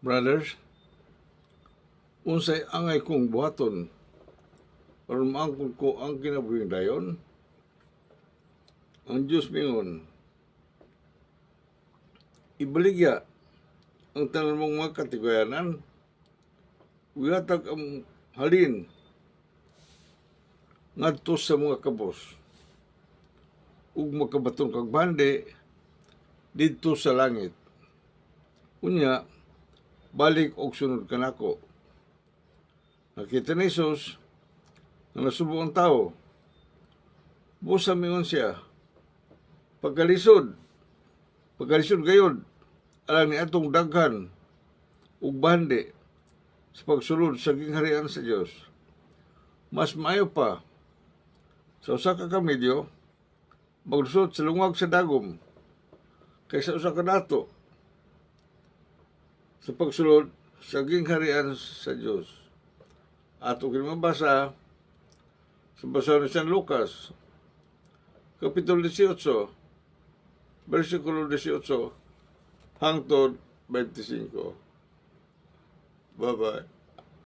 Brothers, unsay angay kong buhaton aron maangkon ko ang kinabuhing dayon? Ang Diyos mingon, ibaligya ang tanan mong mga katigayanan, wihatag ang halin ngadto sa mga kabos, ug makabaton kag bande didto sa langit. Unya, balik og sunod kanako. Nakita ni Jesus na nasubo ang tao. Busa mingon siya, pagkalisod gayod, alang ni atong daghan ug bande sa pagsulod sa gingharian sa Dios. Mas maayo pa sa usa ka kamilyo maglusot sa lungag sa dagom kaysa usa ka dato sa pagsulod sa gingharian sa Dios. Ato kinamabasa sa basa ni San Lucas, Kapitulo 18, versikulo 18 hangtod 25. Bye-bye.